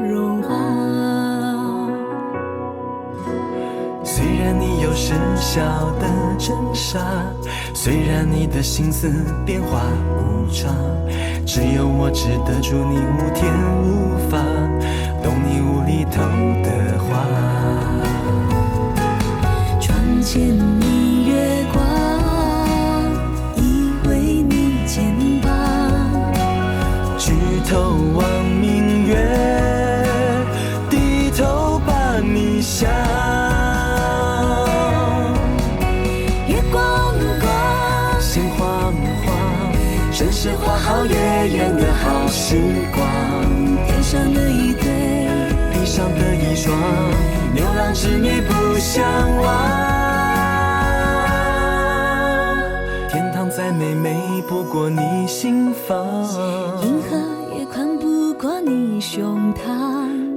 融化。虽然你有时小的真傻，虽然你的心思变化无常，只有我只得住你无天无法懂你无厘头的话。窗前明月光，依偎你肩膀，举头望明月，低头把你想。月光光，心慌慌，真是花好月圆的好时光。天上的一对，地上的一双，牛郎织女不相忘。天堂再美，美不过你心房。银河也宽不过你胸膛。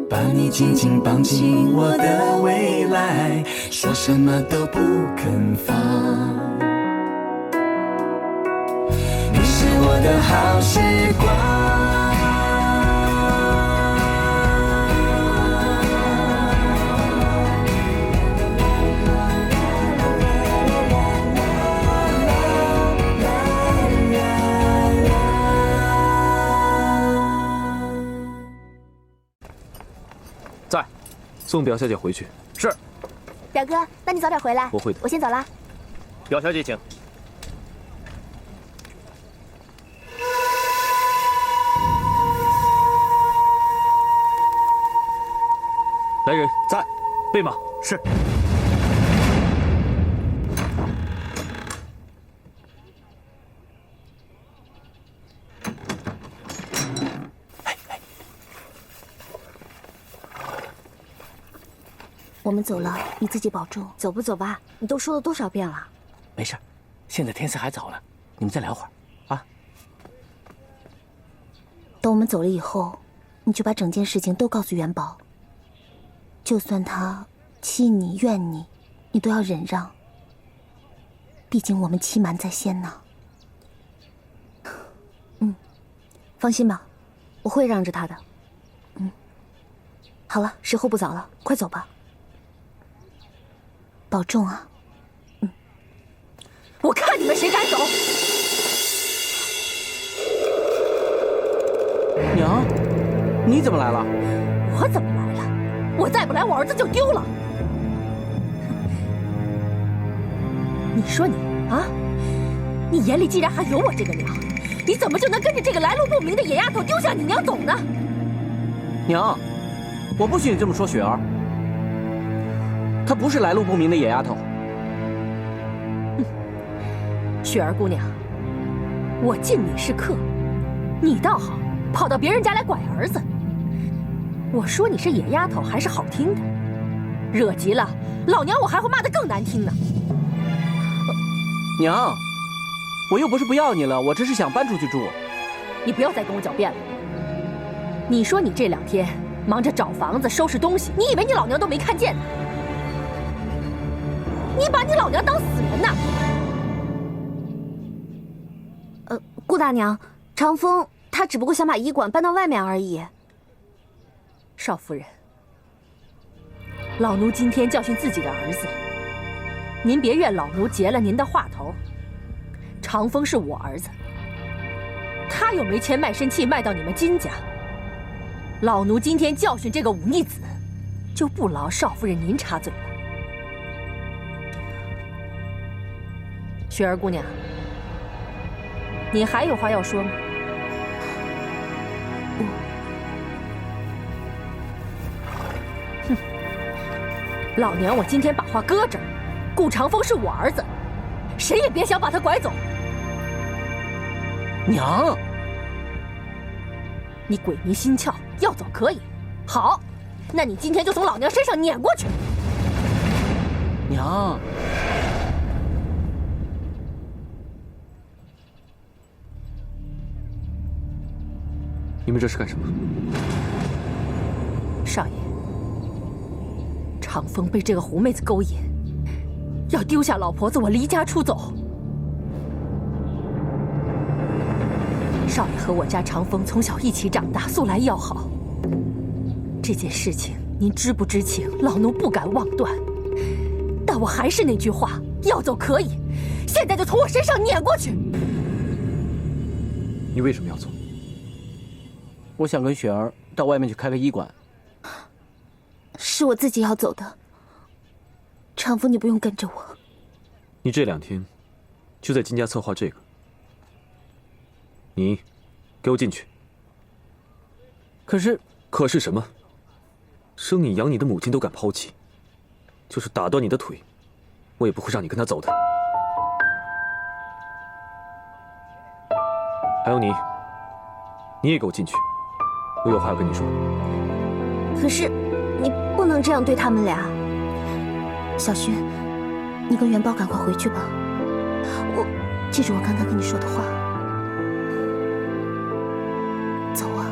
把你紧紧绑进我的未来，说什么都不肯放。你是我的好时光。在，送表小姐回去。是。表哥，那你早点回来。我会的。我先走了。表小姐请。来人，在，备马。是。我们走了，你自己保重。走不走吧？你都说了多少遍了？没事，现在天色还早呢，你们再聊会儿啊。等我们走了以后，你就把整件事情都告诉元宝。就算他欺你怨你，你都要忍让。毕竟我们欺瞒在先呢。放心吧，我会让着他的。好了，时候不早了，快走吧。保重啊。我看你们谁敢走！娘，你怎么来了？我怎么来了？我再不来，我儿子就丢了。你说你啊，你眼里既然还有我这个娘，你怎么就能跟着这个来路不明的野丫头丢下你娘走呢？娘，我不许你这么说雪儿。她不是来路不明的野丫头。雪儿姑娘，我敬你是客，你倒好，跑到别人家来拐儿子。我说你是野丫头还是好听的，惹急了老娘我还会骂得更难听呢。娘，我又不是不要你了，我只是想搬出去住。你不要再跟我狡辩了。你说你这2天忙着找房子收拾东西，你以为你老娘都没看见呢？你把你老娘当死人呐！顾大娘，长风他只不过想把医馆搬到外面而已。少夫人，老奴今天教训自己的儿子，您别怨老奴截了您的话头。长风是我儿子，他又没钱卖身契卖到你们金家，老奴今天教训这个忤逆子，就不劳少夫人您插嘴了。雪儿姑娘，你还有话要说吗？哼，老娘我今天把话搁这儿，顾长风是我儿子，谁也别想把他拐走。娘，你鬼迷心窍，要走可以。好，那你今天就从老娘身上撵过去。娘。你们这是干什么？少爷，长风被这个狐妹子勾引，要丢下老婆子我离家出走。少爷和我家长风从小一起长大，素来要好。这件事情您知不知情？老奴不敢妄断，但我还是那句话，要走可以，现在就从我身上撵过去。你为什么要走？我想跟雪儿到外面去开个医馆。是我自己要走的。长风，你不用跟着我。你这2天就在金家策划这个，你给我进去。可是什么？生你养你的母亲都敢抛弃，就是打断你的腿，我也不会让你跟他走的。还有你也给我进去，我有话要跟你说。可是你不能这样对他们俩。小薰，你跟元宝赶快回去吧。记住我刚刚跟你说的话。走啊。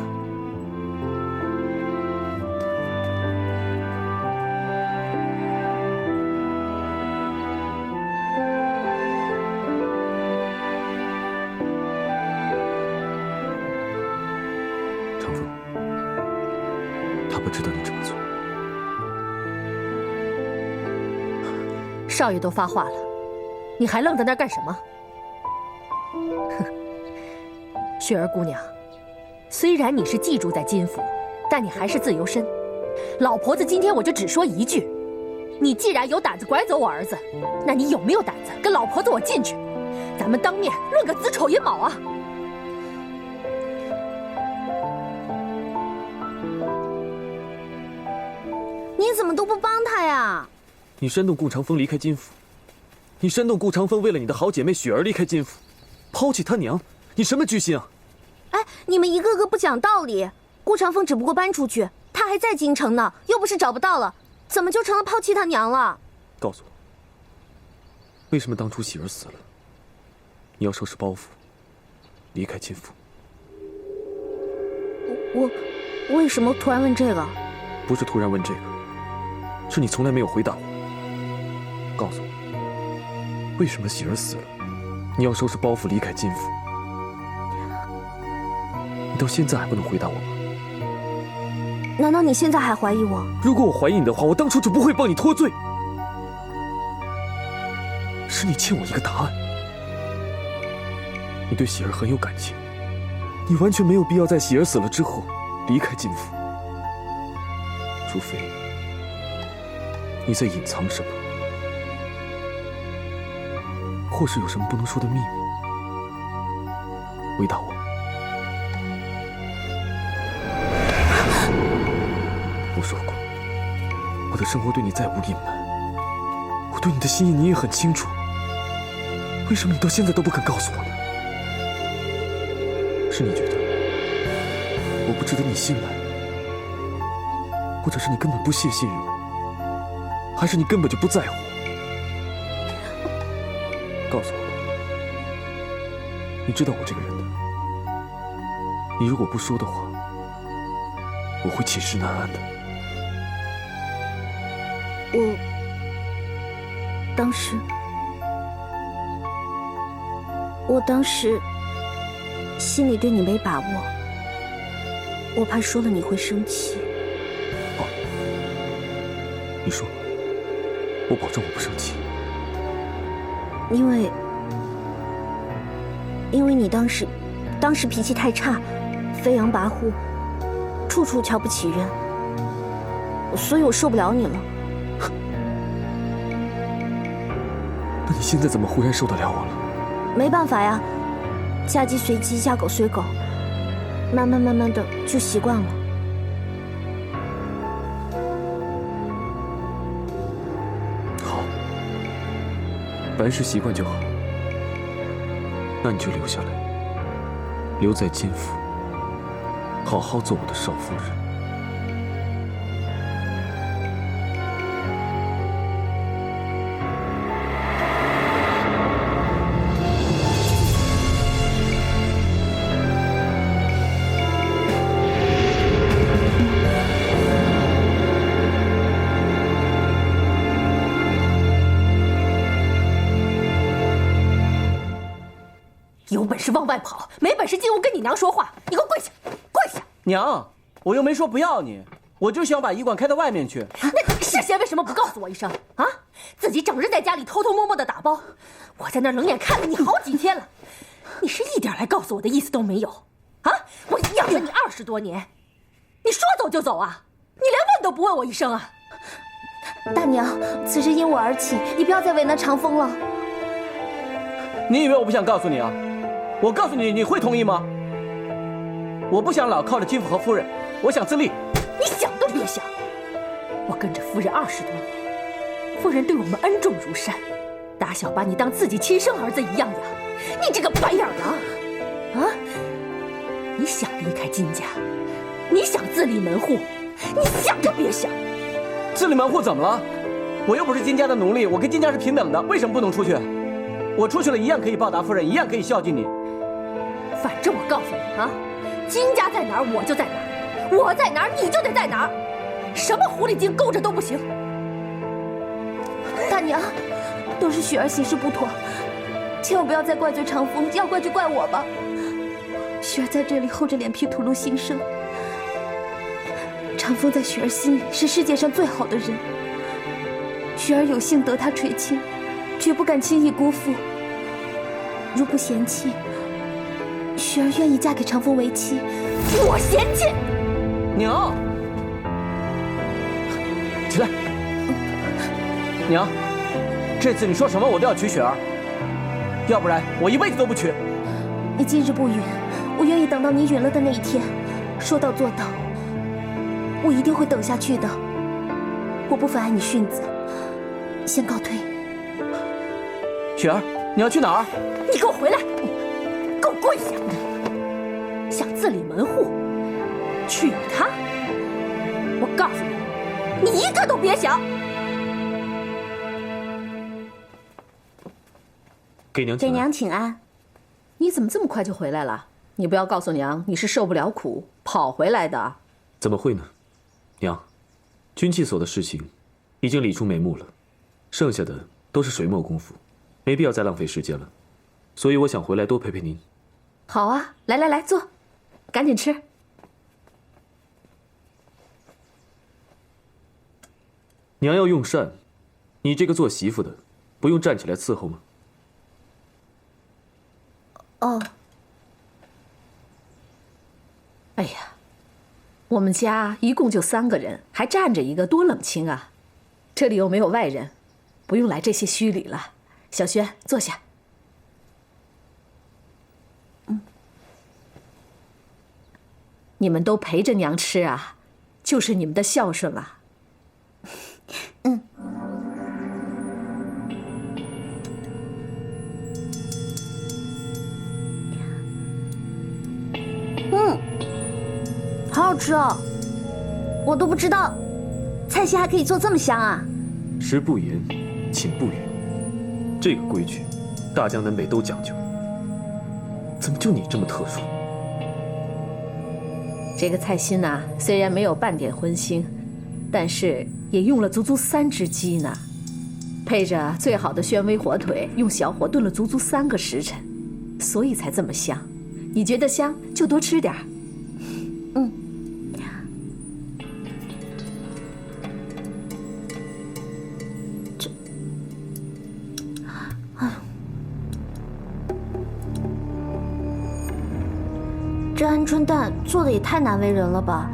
长风，他不值得你这么做。少爷都发话了，你还愣在那儿干什么？哼，雪儿姑娘，虽然你是寄住在金府，但你还是自由身。老婆子今天我就只说一句，你既然有胆子拐走我儿子，那你有没有胆子跟老婆子我进去？咱们当面论个子丑寅卯啊！你怎么都不帮他呀？你煽动顾长风离开金府，你煽动顾长风为了你的好姐妹雪儿离开金府，抛弃他娘，你什么居心啊？哎，你们一个个不讲道理。顾长风只不过搬出去，他还在京城呢，又不是找不到了，怎么就成了抛弃他娘了？告诉我，为什么当初喜儿死了，你要收拾包袱离开金府？我为什么突然问这个？不是突然问这个，是你从来没有回答我。告诉我，为什么喜儿死了，你要收拾包袱离开金府？你到现在还不能回答我吗？难道你现在还怀疑我？如果我怀疑你的话，我当初就不会帮你脱罪。是你欠我一个答案。你对喜儿很有感情，你完全没有必要在喜儿死了之后离开金府，除非你在隐藏什么，或是有什么不能说的秘密。回答我。我说过，我的生活对你再无隐瞒，我对你的心意你也很清楚，为什么你到现在都不肯告诉我呢？是你觉得我不值得你信赖，或者是你根本不屑信任我，还是你根本就不在乎我？告诉我，你知道我这个人的，你如果不说的话，我会寝食难安的。我当时心里对你没把握，我怕说了你会生气。哦，你说，我保证我不生气。因为你当时脾气太差，飞扬跋扈，处处瞧不起人，所以我受不了你了。那你现在怎么忽然受得了我了？没办法呀，嫁鸡随鸡，嫁狗随狗，慢慢的就习惯了。好，凡事习惯就好。那你就留下来，留在金府，好好做我的少夫人。有本事往外跑，没本事进屋跟你娘说话！你给我跪下，跪下！娘，我又没说不要你。我就想把医馆开到外面去。那事先为什么不告诉我一声啊？自己整日在家里偷偷摸摸的打包，我在那儿冷眼看了你好几天了，你是一点来告诉我的意思都没有啊！我养了你20多年，你说走就走啊？你连问都不问我一声啊？大娘，此事因我而起，你不要再为难长风了。你以为我不想告诉你啊？我告诉你，你会同意吗？我不想老靠着金府和夫人，我想自立。你想都别想！我跟着夫人20多年，夫人对我们恩重如山，打小把你当自己亲生儿子一样养。你这个白眼狼，啊！你想离开金家，你想自立门户，你想都别想！自立门户怎么了？我又不是金家的奴隶，我跟金家是平等的，为什么不能出去？我出去了一样可以报答夫人，一样可以孝敬你。反正我告诉你啊，金家在哪儿我就在哪儿，我在哪儿你就得在哪儿，什么狐狸精勾着都不行。大娘，都是雪儿行事不妥，千万不要再怪罪长风，要怪就怪我吧。雪儿在这里厚着脸皮吐露心声，长风在雪儿心里是世界上最好的人，雪儿有幸得他垂青，绝不敢轻易辜负。如不嫌弃，雪儿愿意嫁给长风为妻。我嫌弃！娘，起来。娘，这次你说什么我都要娶雪儿，要不然我一辈子都不娶。你今日不允，我愿意等到你允了的那一天，说到做到，我一定会等下去的。我不妨碍你训子，先告退。雪儿，你要去哪儿？你给我回来！给我跪下！想自立门户，娶她？我告诉你，你一个都别想！给娘请安。给娘请安。你怎么这么快就回来了？你不要告诉娘你是受不了苦跑回来的。怎么会呢？娘，军器所的事情已经理出眉目了，剩下的都是水墨功夫，没必要再浪费时间了。所以我想回来多陪陪您。好啊，来坐，赶紧吃。娘要用膳，你这个做媳妇的，不用站起来伺候吗？哦。哎呀，我们家一共就3个人，还站着一个，多冷清啊！这里又没有外人，不用来这些虚礼了。小轩，坐下。你们都陪着娘吃啊，就是你们的孝顺了。好好吃哦！我都不知道，菜系还可以做这么香啊！食不言，寝不语，这个规矩，大江南北都讲究。怎么就你这么特殊？这个菜心呐，虽然没有半点荤腥，但是也用了足足3只鸡呢，配着最好的宣威火腿，用小火炖了足足3个时辰，所以才这么香。你觉得香就多吃点儿。这鹌鹑蛋做的也太难为人了吧，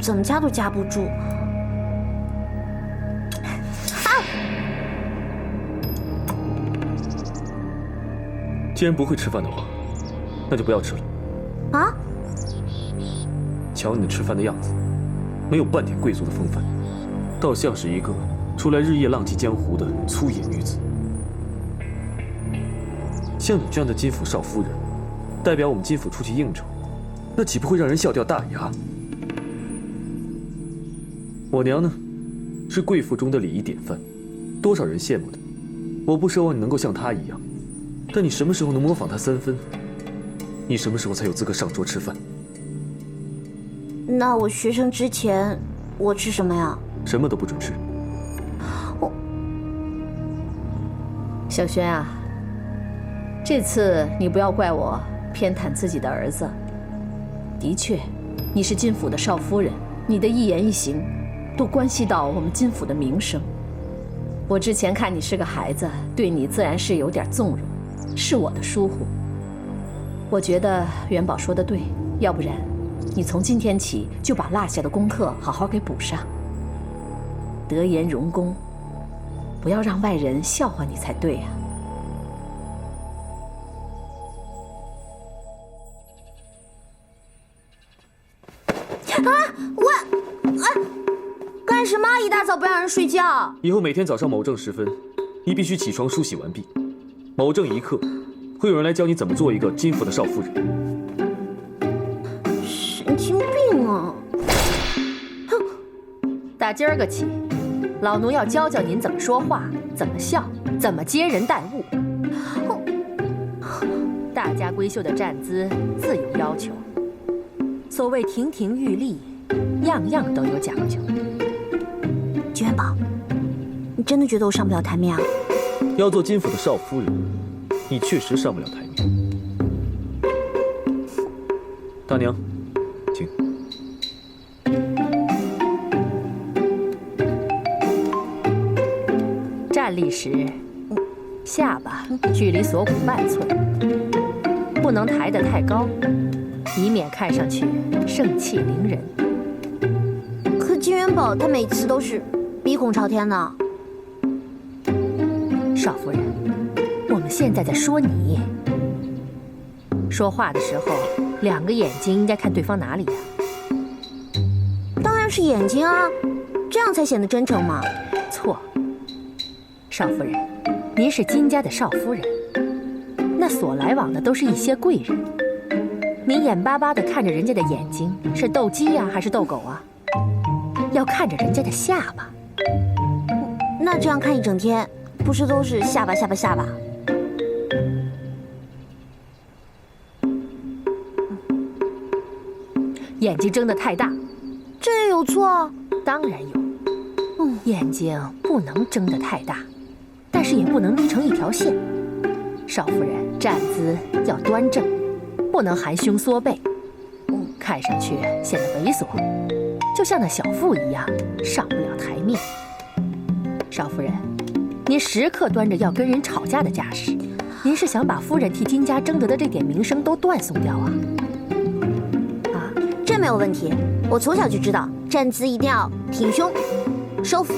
怎么夹都夹不住。既然不会吃饭的话，那就不要吃了。啊！瞧你那吃饭的样子，没有半点贵族的风范，倒像是一个出来日夜浪迹江湖的粗野女子。像你这样的金府少夫人，代表我们金府出去应酬，那岂不会让人笑掉大牙？我娘呢，是贵妇中的礼仪典范，多少人羡慕的。我不奢望你能够像她一样，但你什么时候能模仿她3分？你什么时候才有资格上桌吃饭？那我学成之前，我吃什么呀？什么都不准吃。小轩啊，这次你不要怪我偏袒自己的儿子。的确，你是金府的少夫人，你的一言一行，都关系到我们金府的名声。我之前看你是个孩子，对你自然是有点纵容，是我的疏忽。我觉得元宝说的对，要不然你从今天起就把落下的功课好好给补上，得颜容功，不要让外人笑话你才对啊。干什么？一大早不让人睡觉？以后每天早上某正时分，你必须起床梳洗完毕。某正一刻，会有人来教你怎么做一个金府的少夫人。神经病啊！打今儿个起，老奴要教教您怎么说话，怎么笑，怎么接人待物。大家闺秀的站姿自有要求，所谓亭亭玉立，样样都有讲究。君元宝，你真的觉得我上不了台面啊？要做金府的少夫人，你确实上不了台面。大娘，请。站立时，下巴距离锁骨半寸，不能抬得太高，以免看上去盛气凌人。可金元宝他每次都是鼻孔朝天的。少夫人，我们现在在说你。说话的时候，两个眼睛应该看对方哪里呀？当然是眼睛啊，这样才显得真诚嘛。错。少夫人，您是金家的少夫人，那所来往的都是一些贵人，您眼巴巴地看着人家的眼睛，是斗鸡呀，还是斗狗啊？要看着人家的下巴。那这样看一整天，不是都是下巴下巴下巴？眼睛睁得太大，这也有错？当然有。眼睛不能睁得太大，但是也不能眯成一条线。少夫人站姿要端正，不能含胸缩背，看上去显得猥琐，就像那小妇一样，上不了台面。少夫人，您时刻端着要跟人吵架的架势，您是想把夫人替金家争得的这点名声都断送掉啊？这没有问题，我从小就知道站姿一定要挺胸收腹，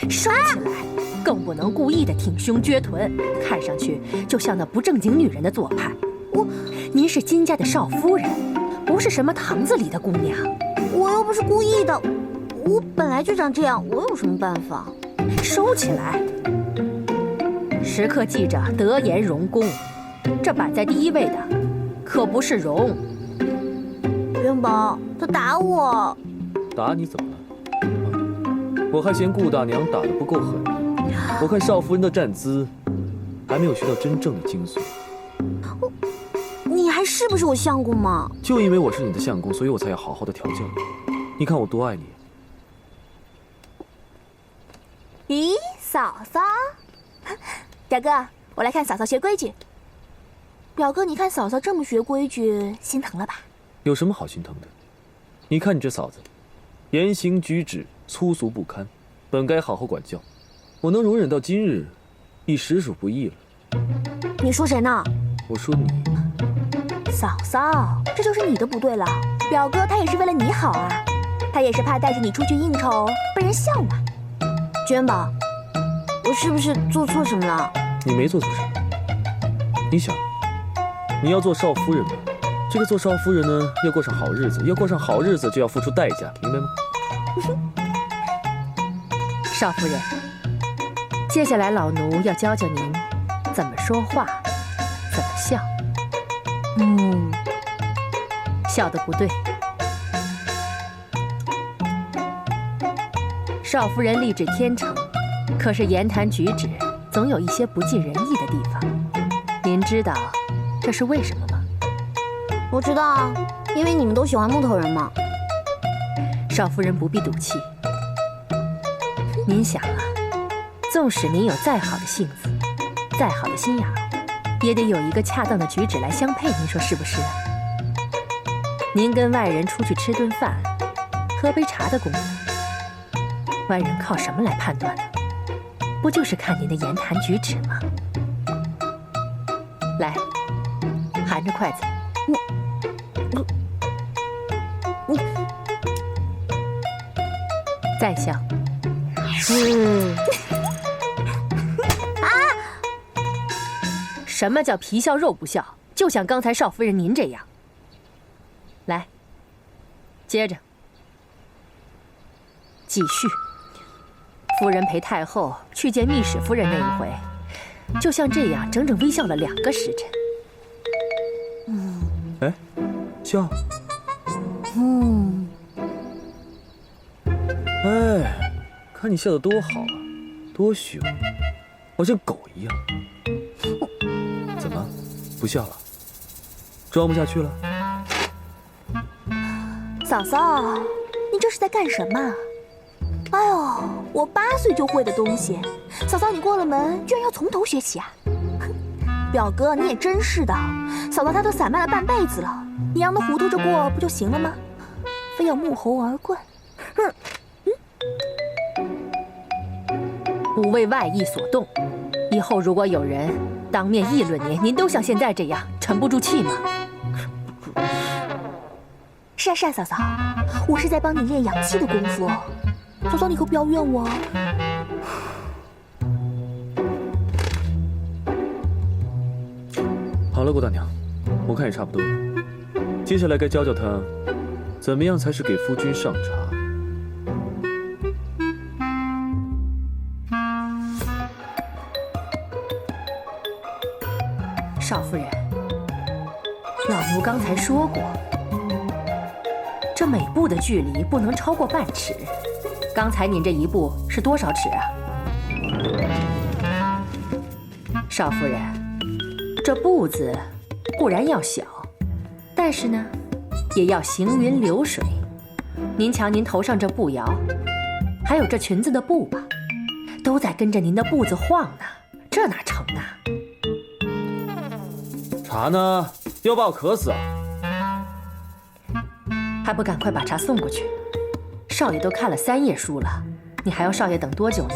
收起来，更不能故意的挺胸撅臀，看上去就像那不正经女人的做派。您是金家的少夫人，不是什么堂子里的姑娘。我又不是故意的，我本来就长这样，我有什么办法？收起来，时刻记着得颜容功，这摆在第一位的可不是容。元宝，他打我。打你怎么了？我还嫌顾大娘打得不够狠。我看少夫人的站姿，还没有学到真正的精髓。你还是不是我相公吗？就因为我是你的相公，所以我才要好好的调教你。你看我多爱你。咦，嫂嫂，表哥，我来看嫂嫂学规矩。表哥，你看嫂嫂这么学规矩，心疼了吧？有什么好心疼的？你看你这嫂子，言行举止粗俗不堪，本该好好管教。我能容忍到今日，已实属不易了。你说谁呢？我说你。嫂嫂，这就是你的不对了。表哥他也是为了你好啊，他也是怕带着你出去应酬被人笑嘛。娟宝，我是不是做错什么了？你没做错什么。你想，你要做少夫人吗？这个做少夫人呢，要过上好日子，要过上好日子就要付出代价，明白吗？少夫人，接下来老奴要教教您怎么说话，怎么笑。笑得不对。少夫人立志天成，可是言谈举止总有一些不尽人意的地方。您知道这是为什么吗？我知道啊，因为你们都喜欢木头人嘛。少夫人不必赌气。您想啊，纵使您有再好的性子，再好的心眼儿，也得有一个恰当的举止来相配，您说是不是？您跟外人出去吃顿饭，喝杯茶的功夫，外人靠什么来判断呢？不就是看您的言谈举止吗？来，含着筷子。再笑。什么叫皮笑肉不笑？就像刚才少夫人您这样。来，接着继续。夫人陪太后去见密使夫人那一回，就像这样整整微笑了2个时辰。哎，笑。哎，看你笑得多好啊，多凶，好像狗一样。怎么，不笑了？装不下去了？嫂嫂，你这是在干什么？哎呦，我8岁就会的东西，嫂嫂你过了门居然要从头学起啊！表哥你也真是的，嫂嫂她都散漫了半辈子了，你让她糊涂着过不就行了吗？非要沐猴而冠，不为外意所动，以后如果有人当面议论您，您都像现在这样沉不住气吗？是啊，嫂嫂，我是在帮你练阳气的功夫，嫂嫂你可不要怨我。好了，顾大娘，我看也差不多了。接下来该教教他，怎么样才是给夫君上茶。少夫人，老奴刚才说过，这每步的距离不能超过半尺。刚才您这一步是多少尺啊？少夫人，这步子固然要小，但是呢，也要行云流水。您瞧您头上这步摇，还有这裙子的布吧，都在跟着您的步子晃呢，这哪成啊？茶呢？要把我渴死啊！还不赶快把茶送过去！少爷都看了3页书了，你还要少爷等多久呢？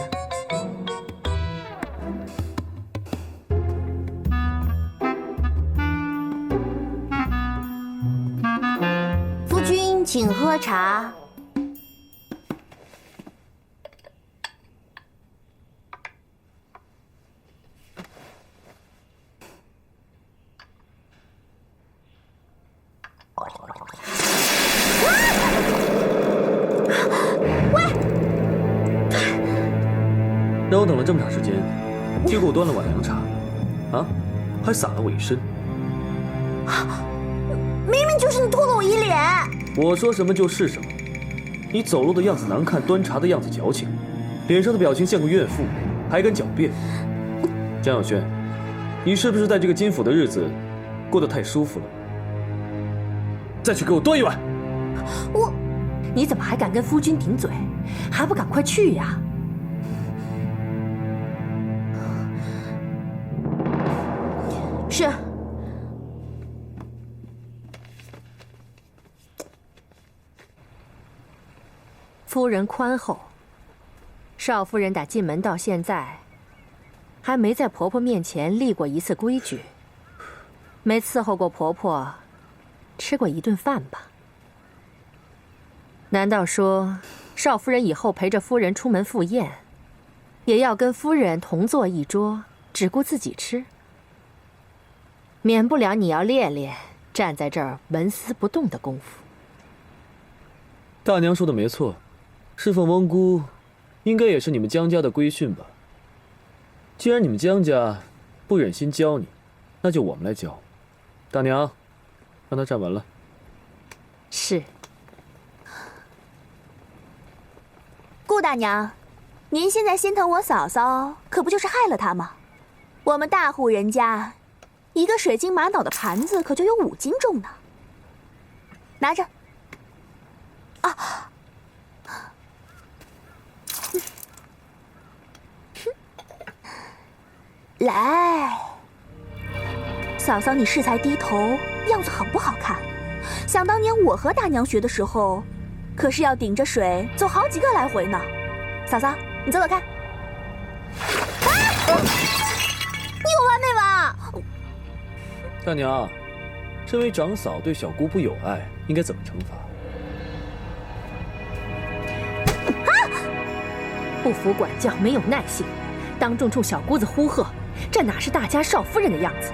夫君请喝茶。让我等了这么长时间，结果我端了碗凉茶，啊，还洒了我一身。明明就是你吐了我一脸。我说什么就是什么。你走路的样子难看，端茶的样子矫情，脸上的表情像个怨妇，还敢狡辩。江小轩，你是不是在这个金府的日子过得太舒服了？再去给我端一碗。你怎么还敢跟夫君顶嘴？还不赶快去呀！是。夫人宽厚。少夫人打进门到现在，还没在婆婆面前立过一次规矩，没伺候过婆婆吃过一顿饭吧？难道说少夫人以后陪着夫人出门赴宴，也要跟夫人同坐一桌，只顾自己吃？免不了你要练练站在这儿纹丝不动的功夫。大娘说的没错，侍奉翁姑应该也是你们江家的规训吧？既然你们江家不忍心教你，那就我们来教。大娘，让她站稳了。是。顾大娘，您现在心疼我嫂嫂，可不就是害了她吗？我们大户人家，一个水晶玛瑙的盘子可就有5斤重呢。拿着。啊！来，嫂嫂，你适才低头，样子很不好看。想当年我和大娘学的时候，可是要顶着水走好几个来回呢。嫂嫂，你走走看。你有完没完？大娘，这位长嫂对小姑不友爱，应该怎么惩罚？不服管教，没有耐性，当众冲小姑子呼喝，这哪是大家少夫人的样子？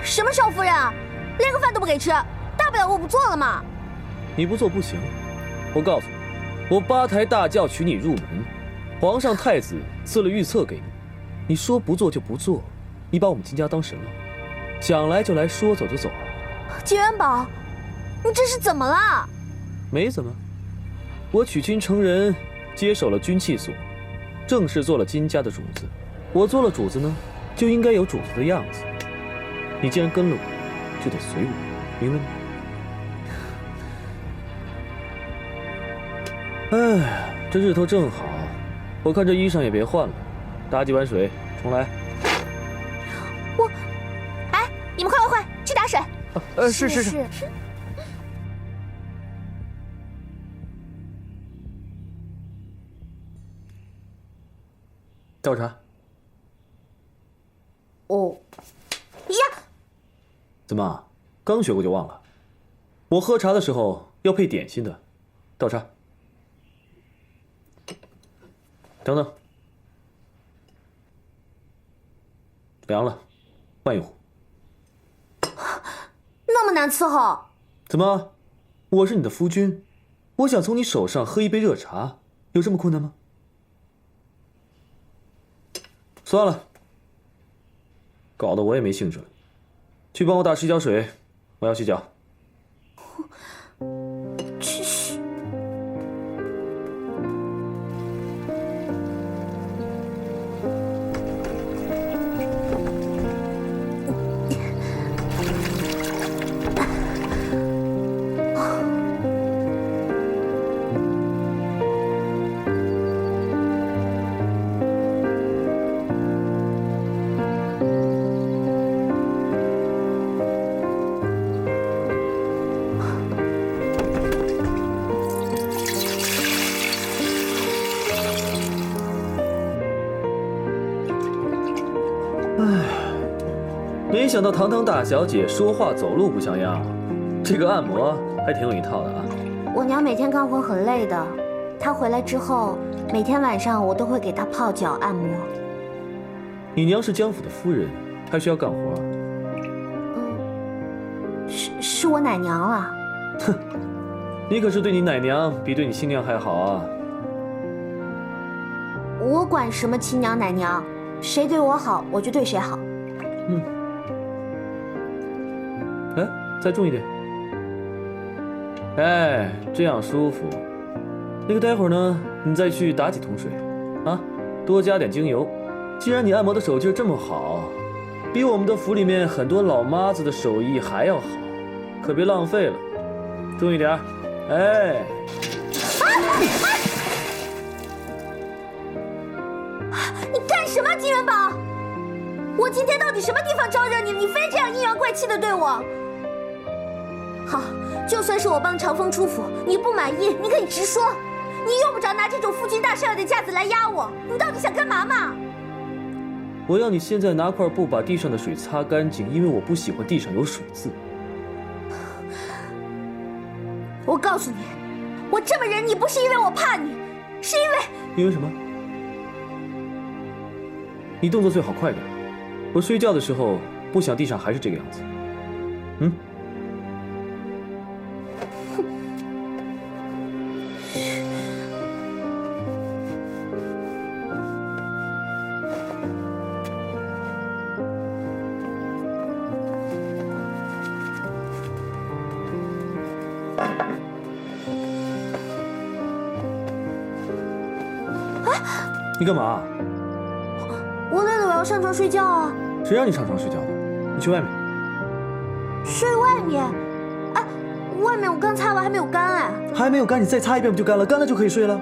什么少夫人啊，连个饭都不给吃，大不了我不做了嘛。你不做不行，我告诉你，我八抬大轿娶你入门，皇上太子赐了御册给你，你说不做就不做，你把我们金家当神了？想来就来，说走就走。金元宝，你这是怎么了？没怎么，我娶亲成人，接手了军器所，正式做了金家的主子。我做了主子呢，就应该有主子的样子。你既然跟了我，就得随我，明白吗？哎，这日头正好，我看这衣裳也别换了，打几碗水，重来。你们快，去打水。是。倒茶。哦。呀！怎么，刚学过就忘了？我喝茶的时候要配点心的。倒茶。等等。凉了，换一壶。那么难伺候？怎么，我是你的夫君，我想从你手上喝一杯热茶，有这么困难吗？算了，搞得我也没兴致了。去帮我打10脚水，我要洗脚。去洗。没想到堂堂大小姐说话走路不像样，这个按摩还挺有一套的啊。我娘每天干活很累的，她回来之后，每天晚上我都会给她泡脚按摩。你娘是江府的夫人，还需要干活？是我奶娘啊。哼，你可是对你奶娘比对你亲娘还好啊。我管什么亲娘奶娘，谁对我好我就对谁好。哎，再重一点。哎，这样舒服。那个待会儿呢，你再去打几桶水，啊，多加点精油。既然你按摩的手劲这么好，比我们的府里面很多老妈子的手艺还要好，可别浪费了。重一点，哎。你干什么，金元宝？我今天到底什么地方招惹你了？你非这样阴阳怪气的对我？好，就算是我帮长风出府，你不满意，你可以直说。你用不着拿这种夫君大少爷的架子来压我。你到底想干嘛嘛？我要你现在拿块布把地上的水擦干净，因为我不喜欢地上有水渍。我告诉你，我这么忍你不是因为我怕你，是因为……因为什么？你动作最好快点，我睡觉的时候不想地上还是这个样子。嗯。你干嘛？我累了，我要上床睡觉啊。谁让你上床睡觉的？你去外面。睡外面？哎，外面我刚擦完还没有干哎。还没有干，你再擦一遍不就干了？干了就可以睡了。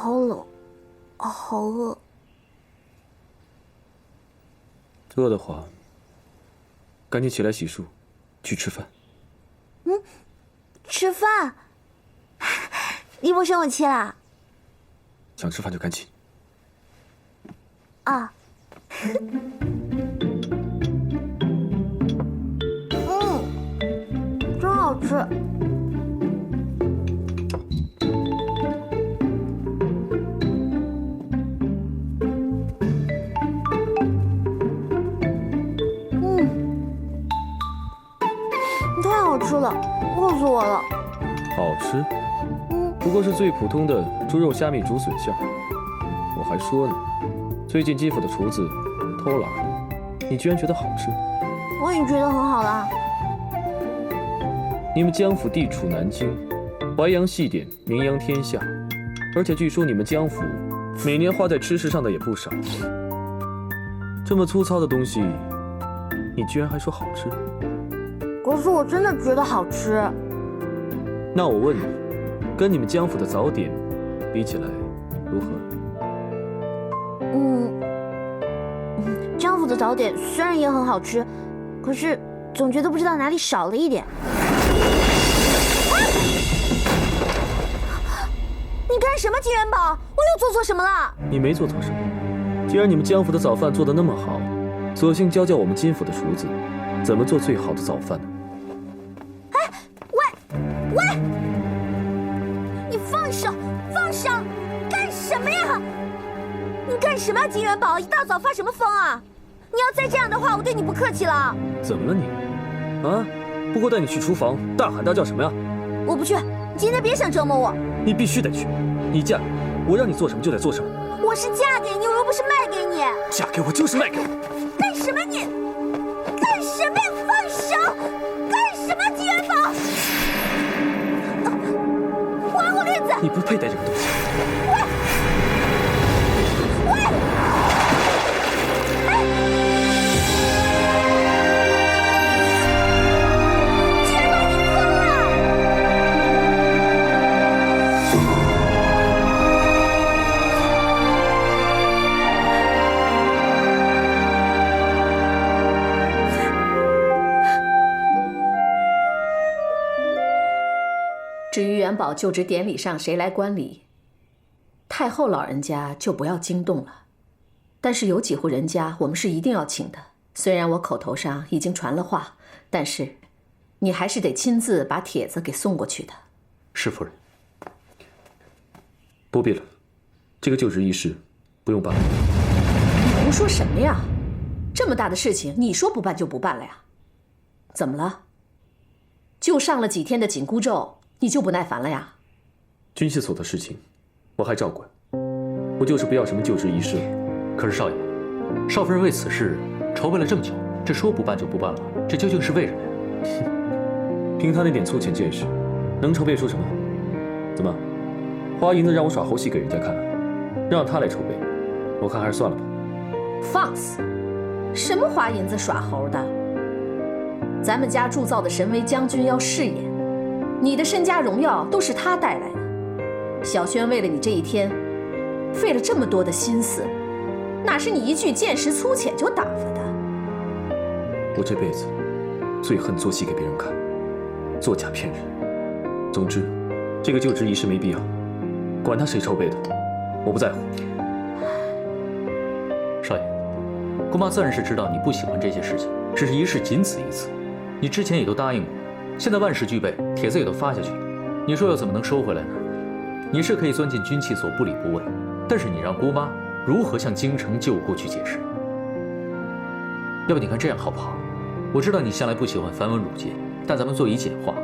好冷，好饿。饿的话，赶紧起来洗漱，去吃饭。吃饭？你不生我气啦？想吃饭就赶紧。啊。真好吃。太好吃了，饿死我了。好吃？不过是最普通的猪肉虾米竹笋馅。我还说呢，最近基辅的厨子偷懒，你居然觉得好吃？我已经觉得很好了。你们江府地处南京，淮扬细点，名扬天下，而且据说你们江府每年花在吃食上的也不少。这么粗糙的东西，你居然还说好吃？可是我真的觉得好吃。那我问你，跟你们江府的早点比起来，如何？江府的早点虽然也很好吃，可是总觉得不知道哪里少了一点。你干什么，金元宝？我又做错什么了？你没做错什么。既然你们江府的早饭做得那么好，索性教教我们金府的厨子，怎么做最好的早饭呢？喂！你放手！放手！干什么呀？你干什么呀，金元宝？一大早发什么疯啊？你要再这样的话，我对你不客气了。怎么了你？啊？不过带你去厨房，大喊大叫什么呀？我不去，你今天别想折磨我。你必须得去，你嫁给我，我让你做什么就得做什么。我是嫁给你，我又不是卖给你。嫁给我就是卖给我。干什么你？干什么呀？放手！干什么，金元宝？还我链子！你不配带这个东西。至于元宝就职典礼上谁来观礼，太后老人家就不要惊动了。但是有几户人家我们是一定要请的，虽然我口头上已经传了话，但是你还是得亲自把帖子给送过去的。是夫人。不必了，这个就职仪式不用办了。你胡说什么呀？这么大的事情，你说不办就不办了呀？怎么了？就上了几天的紧箍咒，你就不耐烦了呀？军械所的事情，我还照管。我就是不要什么就职仪式了。可是少爷，少夫人为此事筹备了这么久，这说不办就不办了，这究竟是为什么呀？凭他那点粗浅见识，能筹备出什么？怎么，花银子让我耍猴戏给人家看？让他来筹备，我看还是算了吧。放肆！什么花银子耍猴的？咱们家铸造的神威将军要饰演，你的身家荣耀都是他带来的。小轩为了你这一天，费了这么多的心思，哪是你一句见识粗浅就打发的？我这辈子最恨做戏给别人看，作假骗人。总之，这个就职仪式没必要，管他谁筹备的，我不在乎。少爷，姑妈自然是知道你不喜欢这些事情，只是仪式仅此一次，你之前也都答应过，现在万事俱备，帖子也都发下去了，你说又怎么能收回来呢？你是可以钻进军器所不理不问，但是你让姑妈如何向京城旧故去解释？要不你看这样好不好？我知道你向来不喜欢繁文缛节，但咱们做以简化，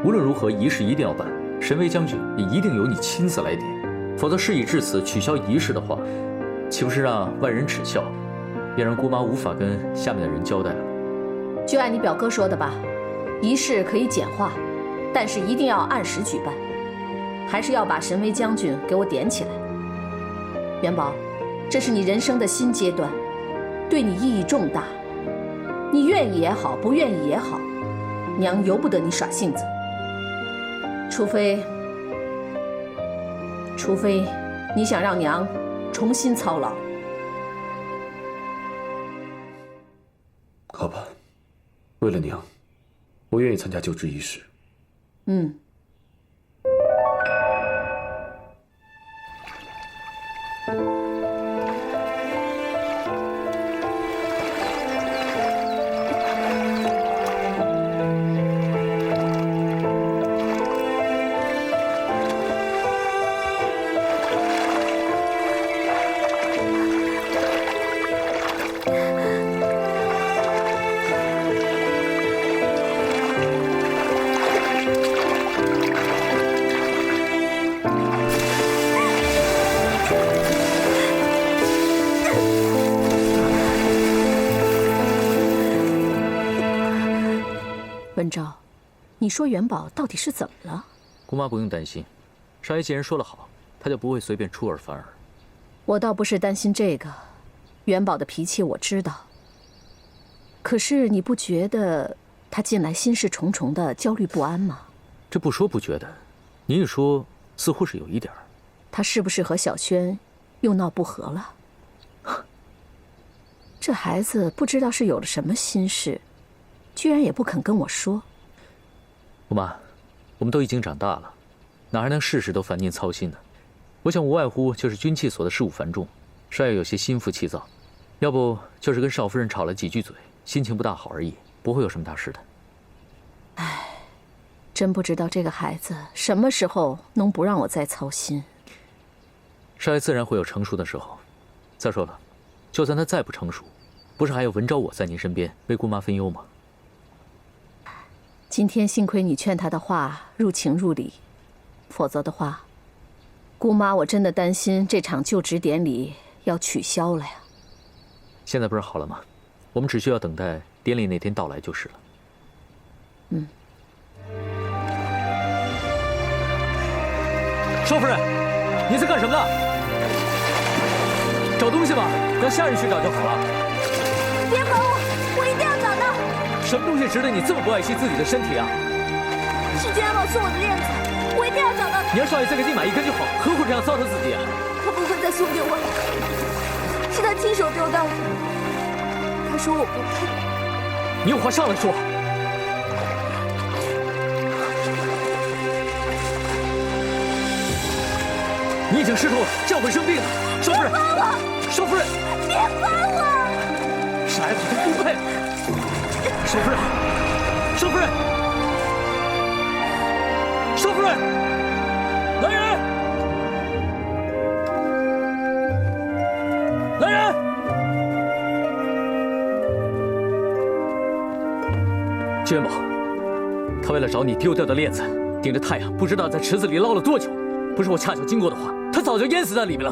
无论如何仪式一定要办，神威将军也一定由你亲自来点，否则事已至此取消仪式的话，岂不是让万人耻笑，也让姑妈无法跟下面的人交代了？就按你表哥说的吧，仪式可以简化，但是一定要按时举办，还是要把神威将军给我点起来。元宝，这是你人生的新阶段，对你意义重大。你愿意也好，不愿意也好，娘由不得你耍性子。除非你想让娘重新操劳？好吧，为了娘，我愿意参加就职仪式。嗯。文昭，你说元宝到底是怎么了？姑妈不用担心，少爷既然说了好，他就不会随便出尔反尔。我倒不是担心这个，元宝的脾气我知道。可是你不觉得他近来心事重重的焦虑不安吗？这不说不觉得，您一说，似乎是有一点儿。他是不是和小轩又闹不和了？这孩子不知道是有了什么心事，居然也不肯跟我说。姑妈，我们都已经长大了，哪还能事事都烦您操心呢？我想无外乎就是军器所的事务繁重，少爷有些心浮气躁，要不就是跟少夫人吵了几句嘴，心情不大好而已，不会有什么大事的。唉，真不知道这个孩子什么时候能不让我再操心。少爷自然会有成熟的时候。再说了，就算他再不成熟，不是还有文昭我在您身边为姑妈分忧吗？今天幸亏你劝他的话入情入理，否则的话，姑妈我真的担心这场就职典礼要取消了呀。现在不是好了吗？我们只需要等待典礼那天到来就是了。嗯。少夫人，你在干什么呢？找东西吧，让下人去找就好了。别管我，我一定要找到。什么东西值得你这么不爱惜自己的身体啊？是娟宝送我的链子，我一定要找到它。你让少爷再给你买一根就好，何苦这样糟蹋自己啊？他不会再送给我了，是他亲手丢到的。他说我不配。你有话上来说。你已经湿透了，这样会生病的。少夫人，少夫人，别管我！傻丫头都不配。少夫人，少夫人，少夫人，来人！来人！居元宝，他为了找你丢掉的链子，顶着太阳，不知道在池子里捞了多久。不是我恰巧经过的话，他早就淹死在里面了。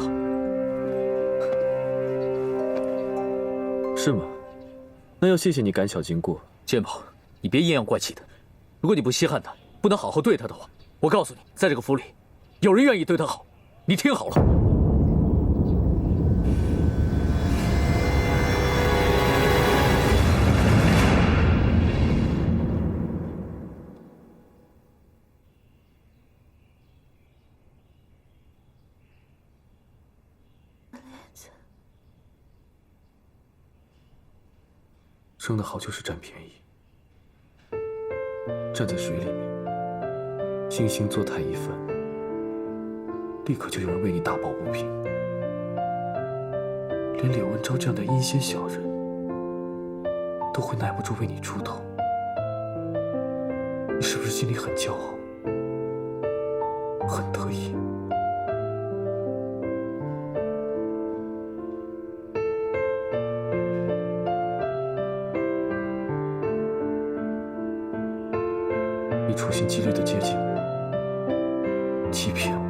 是吗？那要谢谢你赶小经过。居元宝，你别阴阳怪气的。如果你不稀罕他，不能好好对他的话，我告诉你，在这个府里，有人愿意对他好。你听好了。生得好就是占便宜，站在水里面，星星作态一番，立刻就有人为你打抱不平。连柳文昭这样的阴险小人，都会耐不住为你出头，你是不是心里很骄傲，很得意？你处心积虑地接近我，欺骗我，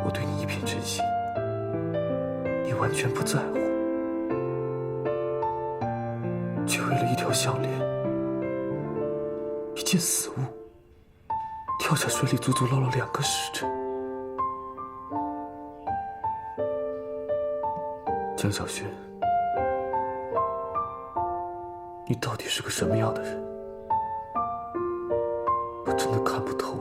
我对你一片真心，你完全不在乎，却为了一条项链，一件死物，跳下水里足足捞了2个时辰。江小轩，你到底是个什么样的人？我真的看不透